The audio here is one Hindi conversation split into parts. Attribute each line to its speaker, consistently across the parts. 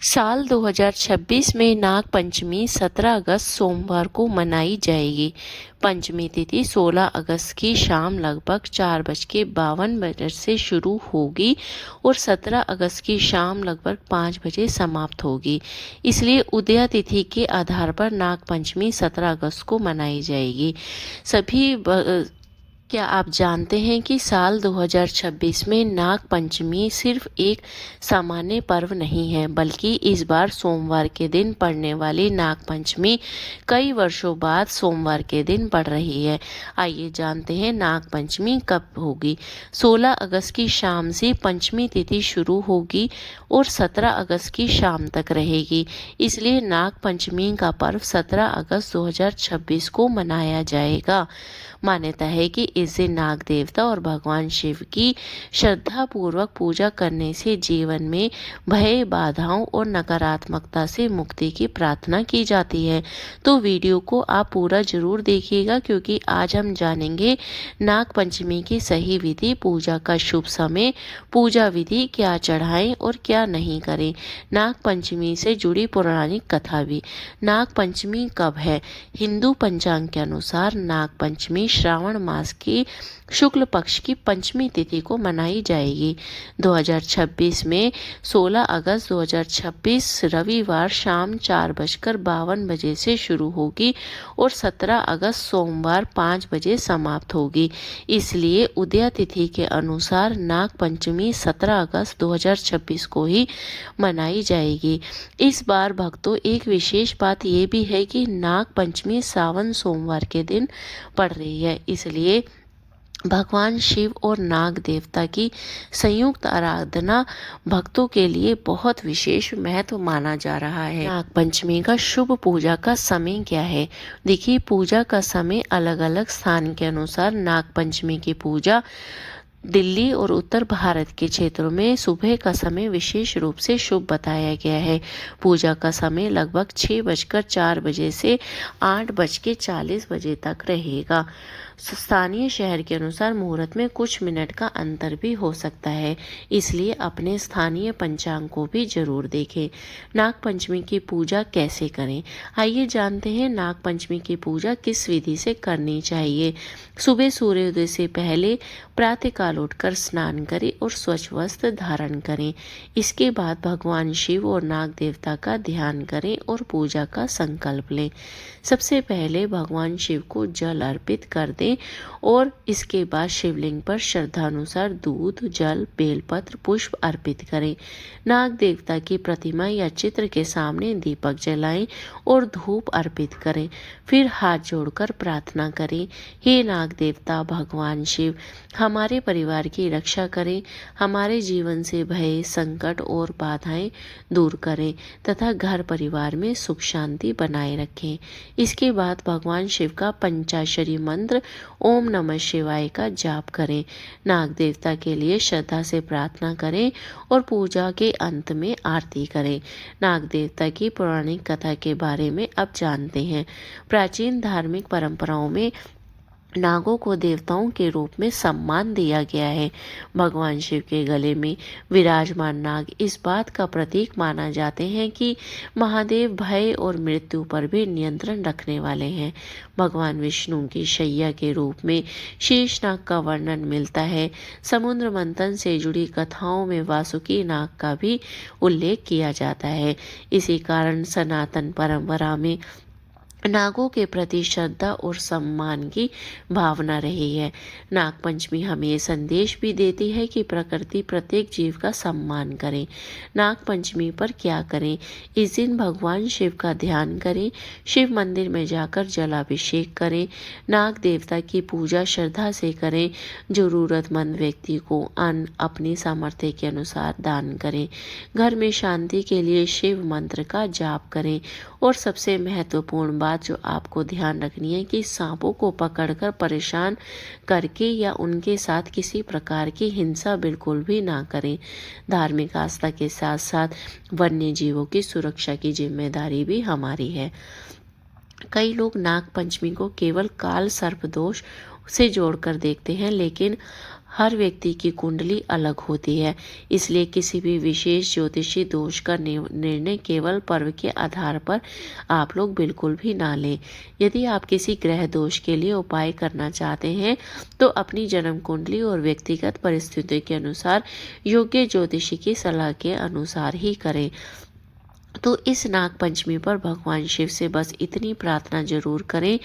Speaker 1: साल 2026 में नाग पंचमी 17 अगस्त सोमवार को मनाई जाएगी। पंचमी तिथि 16 अगस्त की शाम लगभग 4:52 से शुरू होगी और 17 अगस्त की शाम लगभग 5 बजे समाप्त होगी। इसलिए उदया तिथि के आधार पर नाग पंचमी 17 अगस्त को मनाई जाएगी। क्या आप जानते हैं कि साल 2026 में नाग पंचमी सिर्फ एक सामान्य पर्व नहीं है, बल्कि इस बार सोमवार के दिन पड़ने वाली नाग पंचमी कई वर्षों बाद सोमवार के दिन पड़ रही है। आइए जानते हैं नाग पंचमी कब होगी। 16 अगस्त की शाम से पंचमी तिथि शुरू होगी और 17 अगस्त की शाम तक रहेगी। इसलिए नाग पंचमी का पर्व 17 अगस्त 2026 को मनाया जाएगा। मान्यता है कि इस दिन नाग देवता और भगवान शिव की श्रद्धा पूर्वक पूजा करने से जीवन में भय, बाधाओं और नकारात्मकता से मुक्ति की प्रार्थना की जाती है। तो वीडियो को आप पूरा जरूर देखिएगा, क्योंकि आज हम जानेंगे नाग पंचमी की सही विधि, पूजा का शुभ समय, पूजा विधि, क्या चढ़ाएं और क्या नहीं करें। नाग पंचमी से जुड़ी पौराणिक कथा भी। नाग पंचमी कब है? हिंदू पंचांग के अनुसार नाग पंचमी श्रावण मास की शुक्ल पक्ष की पंचमी तिथि को मनाई जाएगी। 2026 में 16 अगस्त 2026 रविवार शाम 4:52 से शुरू होगी और 17 अगस्त सोमवार 5 बजे समाप्त होगी। इसलिए उदया तिथि के अनुसार नाग पंचमी 17 अगस्त 2026 को ही मनाई जाएगी। इस बार भक्तों, एक विशेष बात ये भी है कि नाग पंचमी सावन सोमवार के दिन पड़ रही है। इसलिए भगवान शिव और नाग देवता की संयुक्त आराधना भक्तों के लिए बहुत विशेष महत्व माना जा रहा है। नाग पंचमी का शुभ पूजा का समय क्या है? देखिए, पूजा का समय अलग अलग स्थान के अनुसार नाग पंचमी की पूजा दिल्ली और उत्तर भारत के क्षेत्रों में सुबह का समय विशेष रूप से शुभ बताया गया है। पूजा का समय लगभग 6:04 से 8:40 तक रहेगा। स्थानीय शहर के अनुसार मुहूर्त में कुछ मिनट का अंतर भी हो सकता है, इसलिए अपने स्थानीय पंचांग को भी जरूर देखें। नाग पंचमी की पूजा कैसे करें? आइए जानते हैं नाग पंचमी की पूजा किस विधि से करनी चाहिए। सुबह सूर्योदय से पहले प्रातःकाल उठकर स्नान करें और स्वच्छ वस्त्र धारण करें। इसके बाद भगवान शिव और नाग देवता का ध्यान करें और पूजा का संकल्प लें। सबसे पहले भगवान शिव को जल अर्पित कर दें और इसके बाद शिवलिंग पर श्रद्धानुसार दूध, जल, बेलपत्र, पुष्प अर्पित करें। नाग देवता की प्रतिमा या चित्र के सामने दीपक जलाएं और धूप अर्पित करें। फिर हाथ जोड़कर प्रार्थना करें, हे नाग देवता भगवान शिव, हमारे परिवार की रक्षा करें, हमारे जीवन से भय, संकट और बाधाएं दूर करें तथा घर परिवार में सुख शांति बनाए रखें। इसके बाद भगवान शिव का पंचाक्षरी मंत्र ओम नमः शिवाय का जाप करें। नाग देवता के लिए श्रद्धा से प्रार्थना करें और पूजा के अंत में आरती करें। नाग देवता की पौराणिक कथा के बारे में अब जानते हैं। प्राचीन धार्मिक परंपराओं में नागों को देवताओं के रूप में सम्मान दिया गया है। भगवान शिव के गले में विराजमान नाग इस बात का प्रतीक माना जाते हैं कि महादेव भय और मृत्यु पर भी नियंत्रण रखने वाले हैं। भगवान विष्णु की शैया के रूप में शेषनाग का वर्णन मिलता है। समुद्र मंथन से जुड़ी कथाओं में वासुकी नाग का भी उल्लेख किया जाता है। इसी कारण सनातन परंपरा में नागों के प्रति श्रद्धा और सम्मान की भावना रही है। नाग पंचमी हमें ये संदेश भी देती है कि प्रकृति प्रत्येक जीव का सम्मान करें। नाग पंचमी पर क्या करें? इस दिन भगवान शिव का ध्यान करें, शिव मंदिर में जाकर जलाभिषेक करें, नाग देवता की पूजा श्रद्धा से करें, जरूरतमंद व्यक्ति को अन्न अपनी सामर्थ्य के अनुसार दान करें, घर में शांति के लिए शिव मंत्र का जाप करें और सबसे महत्वपूर्ण बात जो आपको ध्यान रखनी है कि सांपों को पकड़कर परेशान करके या उनके साथ किसी प्रकार की हिंसा बिल्कुल भी ना करें। धार्मिक आस्था के साथ साथ वन्य जीवों की सुरक्षा की जिम्मेदारी भी हमारी है। कई लोग नाग पंचमी को केवल काल सर्प दोष से जोड़कर देखते हैं, लेकिन हर व्यक्ति की कुंडली अलग होती है, इसलिए किसी भी विशेष ज्योतिषी दोष का निर्णय केवल पर्व के आधार पर आप लोग बिल्कुल भी ना लें। यदि आप किसी ग्रह दोष के लिए उपाय करना चाहते हैं तो अपनी जन्म कुंडली और व्यक्तिगत परिस्थितियों के अनुसार योग्य ज्योतिषी की सलाह के अनुसार ही करें। तो इस नाग पंचमी पर भगवान शिव से बस इतनी प्रार्थना जरूर करें,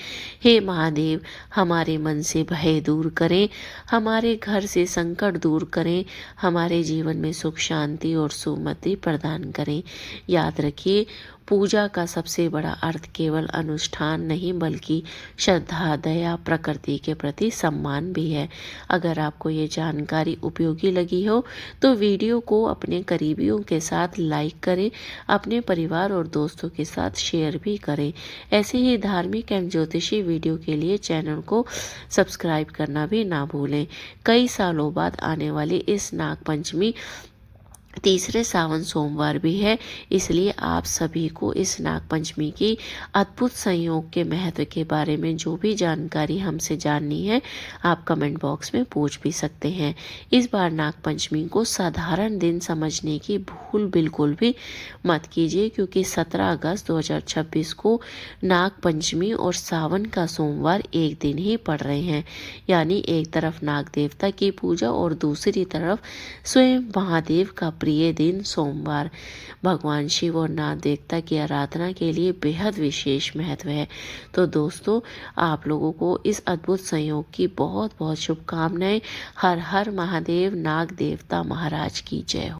Speaker 1: हे महादेव, हमारे मन से भय दूर करें, हमारे घर से संकट दूर करें, हमारे जीवन में सुख शांति और सुमति प्रदान करें। याद रखिए, पूजा का सबसे बड़ा अर्थ केवल अनुष्ठान नहीं बल्कि श्रद्धा, दया, प्रकृति के प्रति सम्मान भी है। अगर आपको ये जानकारी उपयोगी लगी हो तो वीडियो को अपने करीबियों के साथ लाइक करें, अपने परिवार और दोस्तों के साथ शेयर भी करें। ऐसे ही धार्मिक एवं ज्योतिषी वीडियो के लिए चैनल को सब्सक्राइब करना भी ना भूलें। कई सालों बाद आने वाली इस नाग पंचमी तीसरे सावन सोमवार भी है, इसलिए आप सभी को इस नाग पंचमी की अद्भुत संयोग के महत्व के बारे में जो भी जानकारी हमसे जाननी है आप कमेंट बॉक्स में पूछ भी सकते हैं। इस बार नाग पंचमी को साधारण दिन समझने की भूल बिल्कुल भी मत कीजिए, क्योंकि 17 अगस्त 2026 को नाग पंचमी और सावन का सोमवार एक दिन ही पड़ रहे हैं। यानी एक तरफ नाग देवता की पूजा और दूसरी तरफ स्वयं महादेव का प्रिय दिन सोमवार। भगवान शिव और नाग देवता की आराधना के लिए बेहद विशेष महत्व है। तो दोस्तों, आप लोगों को इस अद्भुत संयोग की बहुत बहुत शुभकामनाएं। हर हर महादेव, नाग देवता महाराज की जय हो।